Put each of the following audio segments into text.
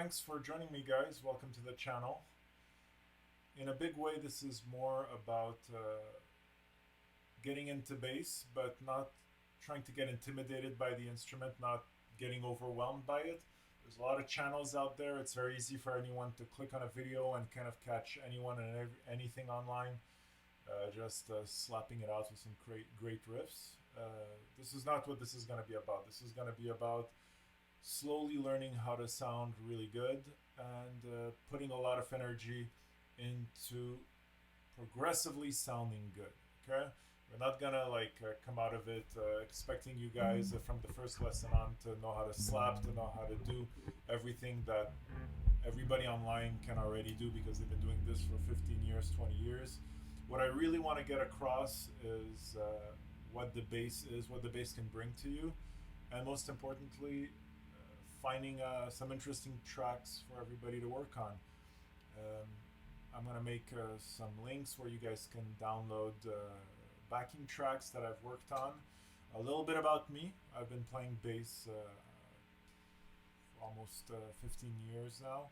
thanks for joining me, guys. Welcome to the channel. In a big way, this is more about getting into bass, but not trying to get intimidated by the instrument, not getting overwhelmed by it. There's a lot of channels out there. It's very easy for anyone to click on a video and kind of catch anyone and anything online, just slapping it out with some great riffs. This is not what this is going to be about. This is going to be about slowly learning how to sound really good and putting a lot of energy into progressively sounding good. Okay, we're not gonna come out of it expecting you guys from the first lesson on to know how to slap, to know how to do everything that everybody online can already do because they've been doing this for 15 years, 20 years. What I really want to get across is what the bass is, what the bass can bring to you, and most importantly, finding some interesting tracks for everybody to work on. I'm going to make some links where you guys can download backing tracks that I've worked on. A little bit about me. I've been playing bass for almost 15 years now.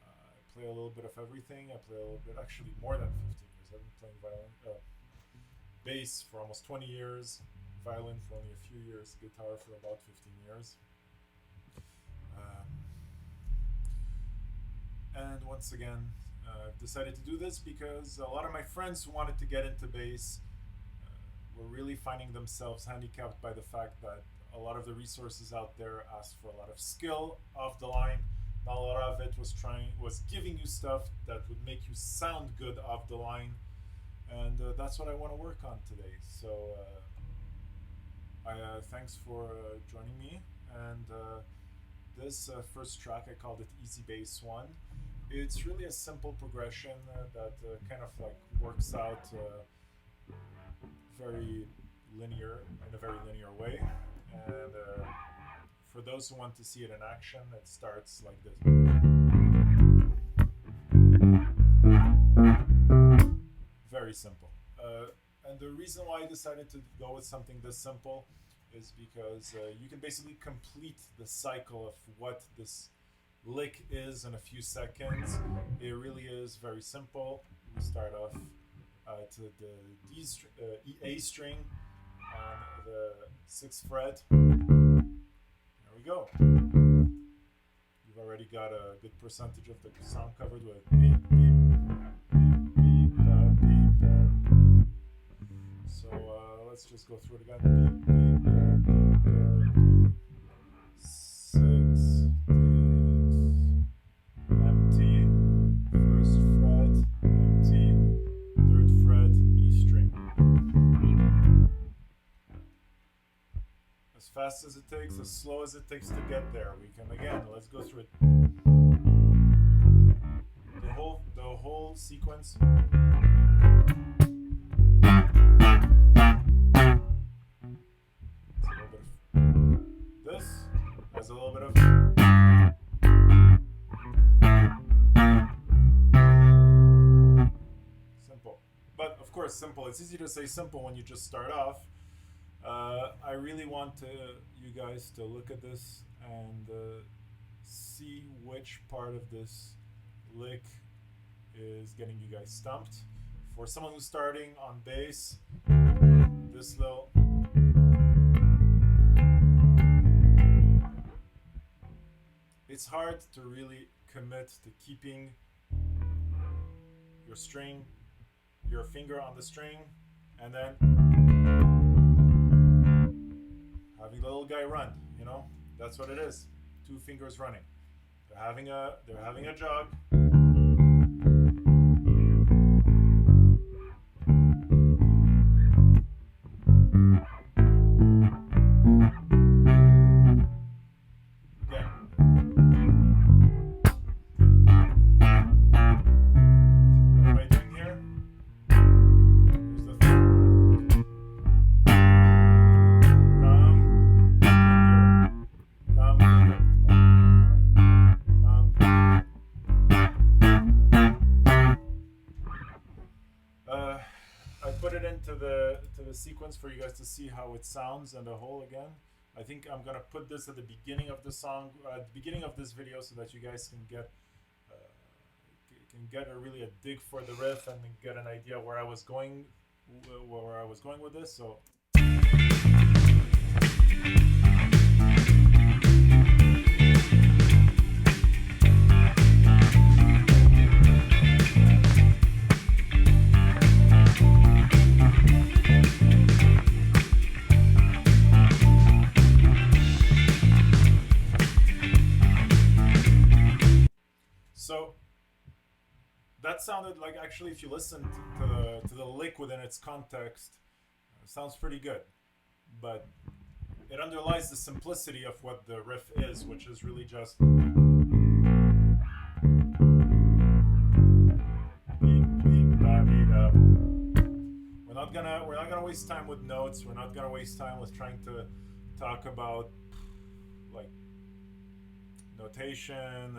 I play a little bit of everything. I play a little bit, actually more than 15 years. I've been playing bass for almost 20 years, violin for only a few years, guitar for about 15 years. And once again, I've decided to do this because a lot of my friends who wanted to get into bass were really finding themselves handicapped by the fact that a lot of the resources out there asked for a lot of skill off the line. Not a lot of it was giving you stuff that would make you sound good off the line, and that's what I want to work on today. So thanks for joining me, and this first track, I called it Easy Bass 1. It's really a simple progression that kind of works out very linear, in a very linear way. And for those who want to see it in action, it starts like this. Very simple. And the reason why I decided to go with something this simple is because you can basically complete the cycle of what this lick is in a few seconds. It really is very simple. We start off to the A string on the 6th fret. There we go. You've already got a good percentage of the sound covered with beep, beep, beep, beep, beep, beep. So let's just go through it again. Beep, beep, beep, beep, beep. 6, empty, 1st fret, empty, 3rd fret, E string. As fast as it takes, as slow as it takes to get there. We can, again, let's go through it. The whole sequence. This has a little bit of simple, but of course simple. It's easy to say simple when you just start off. I really want you guys to look at this and see which part of this lick is getting you guys stumped. For someone who's starting on bass, this little it's hard to really commit to keeping your finger on the string, and then having the little guy run. You know, that's what it is. 2 fingers running. They're having a jog. I put it into the sequence for you guys to see how it sounds and the whole again. I think I'm gonna put this at the beginning of the song, at the beginning of this video, so that you guys can get a really a dig for the riff and get an idea where I was going with this. So so that sounded like, actually, if you listen to the lick within its context, it sounds pretty good. But it underlies the simplicity of what the riff is, which is really just we're not gonna waste time with notes. We're not gonna waste time with trying to talk about like notation,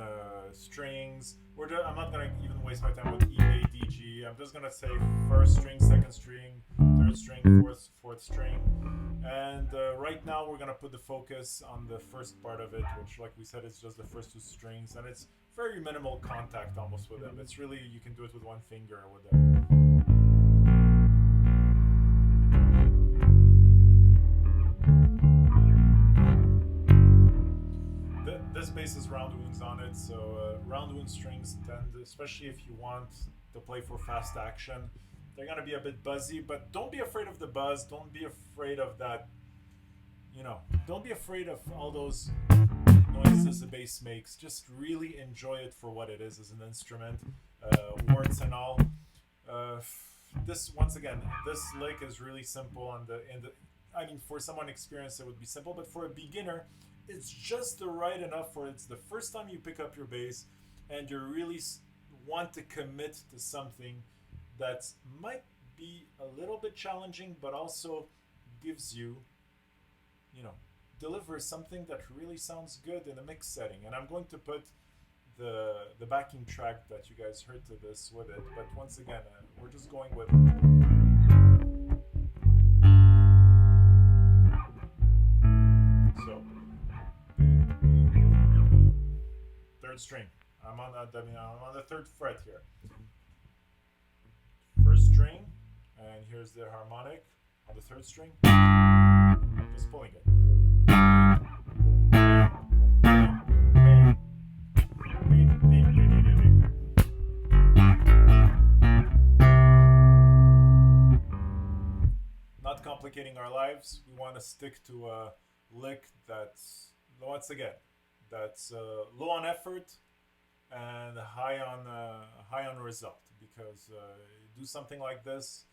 strings. I'm not gonna even waste my time with E, A, D, G. I'm just gonna say first string, second string, third string, fourth string. And right now we're gonna put the focus on the first part of it, which, like we said, is just the first two strings, and it's very minimal contact almost with them. It's really, you can do it with one finger with them. This bass has round wounds on it, so round wound strings tend, especially if you want to play for fast action, they're gonna be a bit buzzy, but don't be afraid of the buzz. Don't be afraid of that, don't be afraid of all those noises the bass makes. Just really enjoy it for what it is as an instrument, warts and all. This, once again, this lick is really simple, I mean, for someone experienced it would be simple, but for a beginner, it's just the right enough for it's the first time you pick up your bass and you really want to commit to something that might be a little bit challenging, but also gives you, delivers something that really sounds good in a mix setting. And I'm going to put the backing track that you guys heard to this with it, but once again, we're just going with third string. I'm on the third fret here. First string, and here's the harmonic on the third string. Just pulling it. Not complicating our lives. We want to stick to a lick that's, once again, that's low on effort and high on result, because do something like this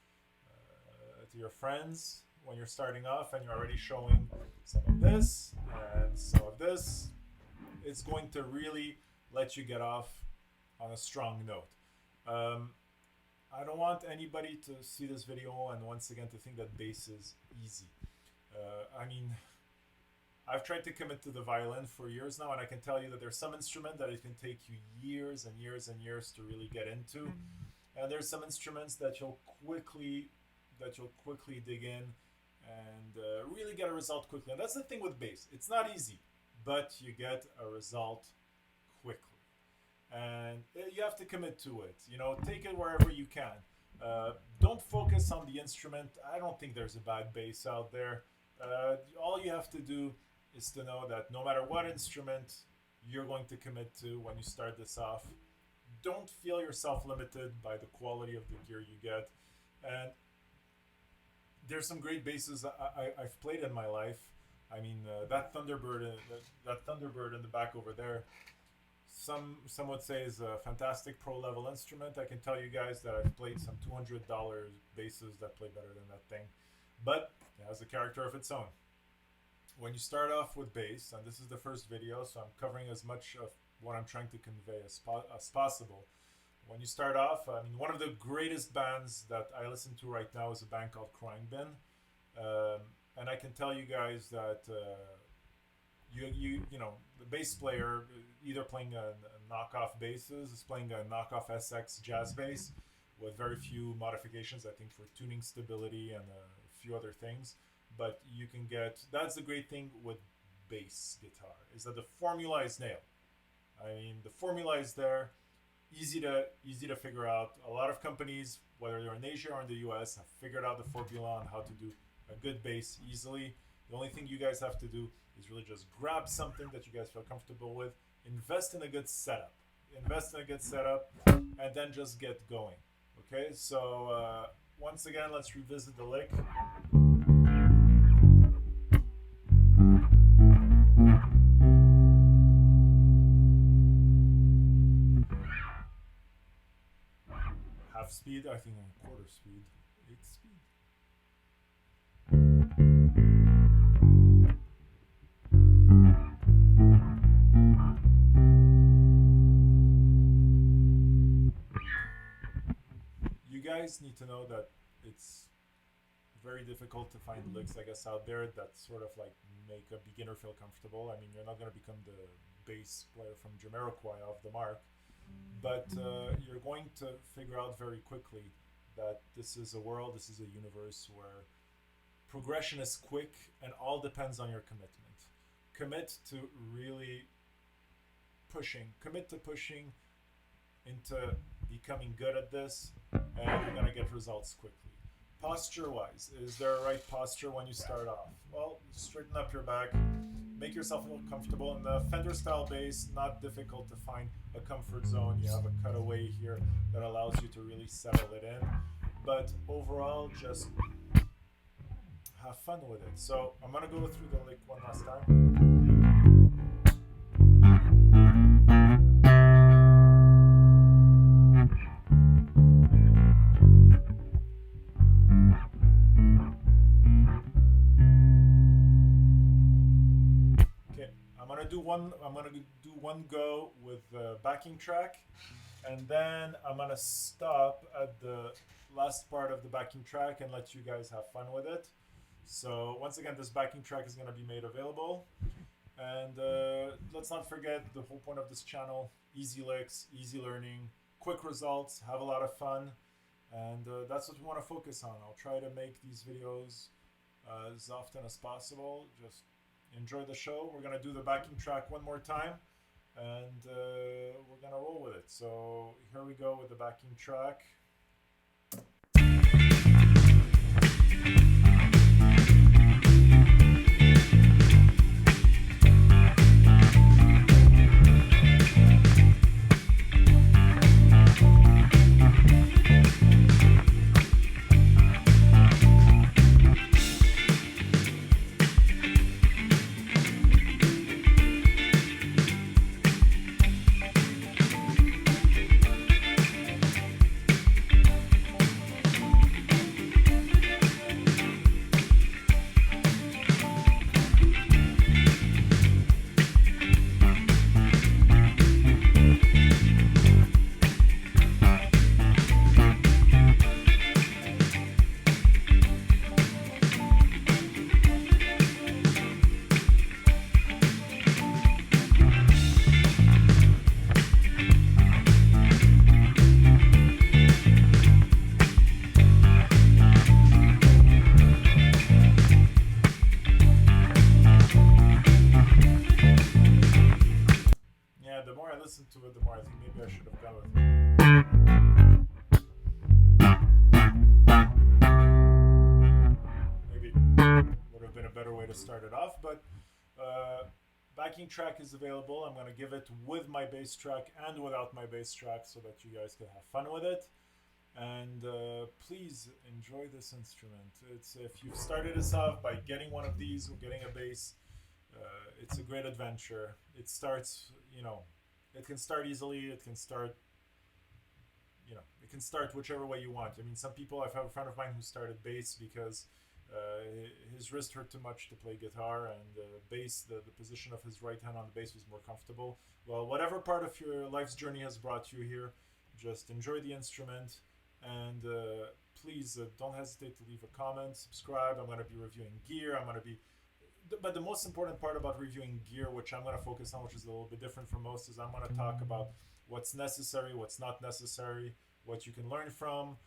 to your friends when you're starting off and you're already showing some of this and some of this, it's going to really let you get off on a strong note. I don't want anybody to see this video and once again to think that bass is easy. I mean, I've tried to commit to the violin for years now, and I can tell you that there's some instrument that it can take you years and years and years to really get into, and there's some instruments that you'll quickly dig in and really get a result quickly. And that's the thing with bass; it's not easy, but you get a result quickly, and you have to commit to it. Take it wherever you can. Don't focus on the instrument. I don't think there's a bad bass out there. All you have to do is to know that no matter what instrument you're going to commit to when you start this off, don't feel yourself limited by the quality of the gear you get. And there's some great basses I've played in my life. I mean, that Thunderbird in the back over there, some would say is a fantastic pro level instrument. I can tell you guys that I've played some $200 basses that play better than that thing, but it has a character of its own. When you start off with bass, and this is the first video, so I'm covering as much of what I'm trying to convey as possible. When you start off, I mean, one of the greatest bands that I listen to right now is a band called Khruangbin, and I can tell you guys that the bass player, either playing a knockoff basses, is playing a knockoff SX jazz bass with very few modifications, I think, for tuning stability and a few other things. but you can get. That's the great thing with bass guitar, is that the formula is nailed. I mean, the formula is there, easy to figure out. A lot of companies, whether they're in Asia or in the US, have figured out the formula on how to do a good bass easily. The only thing you guys have to do is really just grab something that you guys feel comfortable with, invest in a good setup, and then just get going. Okay, so once again, let's revisit the lick. Half speed, I think, on quarter speed, eighth speed. You guys need to know that it's very difficult to find licks, I guess, out there that sort of like make a beginner feel comfortable. I mean, you're not going to become the bass player from Jamiroquai off the mark, but you're going to figure out very quickly that this is a world, this is a universe where progression is quick and all depends on your commitment. Commit to really pushing into becoming good at this, and you're gonna get results quickly. Posture wise, is there a right posture when you start off? Well, straighten up your back, make yourself a little comfortable. In the Fender style bass, not difficult to find a comfort zone. You have a cutaway here that allows you to really settle it in. But overall, just have fun with it. So I'm gonna go through the lick one last time. I'm gonna do one go with the backing track, and then I'm gonna stop at the last part of the backing track and let you guys have fun with it. So once again, this backing track is gonna be made available, and let's not forget the whole point of this channel: easy licks, easy learning, quick results, have a lot of fun, and that's what we want to focus on. I'll try to make these videos as often as possible. Just enjoy the show. We're gonna do the backing track one more time, and we're gonna roll with it. So here we go with the backing track. The more I listen to it, the more I think maybe I should have gone with it. Maybe would have been a better way to start it off, but backing track is available. I'm going to give it with my bass track and without my bass track so that you guys can have fun with it. And please enjoy this instrument. It's, if you've started this off by getting one of these or getting a bass, it's a great adventure. It starts, it can start easily. It can start, it can start whichever way you want. I mean, some people, I've had a friend of mine who started bass because his wrist hurt too much to play guitar, and bass, the position of his right hand on the bass was more comfortable. Well, whatever part of your life's journey has brought you here, just enjoy the instrument, and please don't hesitate to leave a comment, subscribe. I'm going to be reviewing gear. But the most important part about reviewing gear, which I'm going to focus on, which is a little bit different from most, is I'm going to talk about what's necessary, what's not necessary, what you can learn from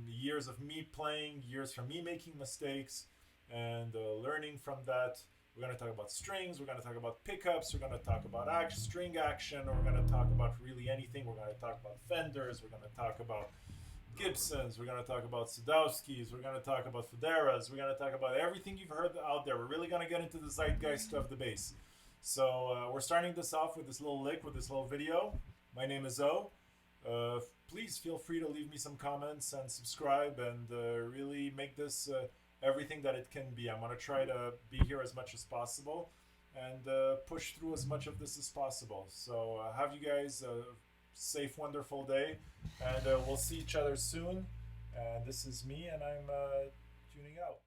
years of me playing, years from me making mistakes, and learning from that. We're going to talk about strings, we're going to talk about pickups, we're going to talk about string action, we're going to talk about really anything. We're going to talk about Fenders, we're going to talk about Gibsons, we're going to talk about Sadowskis, we're going to talk about Federas, we're going to talk about everything you've heard out there. We're really going to get into the zeitgeist of the bass. So we're starting this off with this little lick, with this little video. My name is O. Please feel free to leave me some comments and subscribe and really make this everything that it can be. I'm going to try to be here as much as possible and push through as much of this as possible. So have you guys a safe, wonderful day, and we'll see each other soon. And this is me, and I'm tuning out.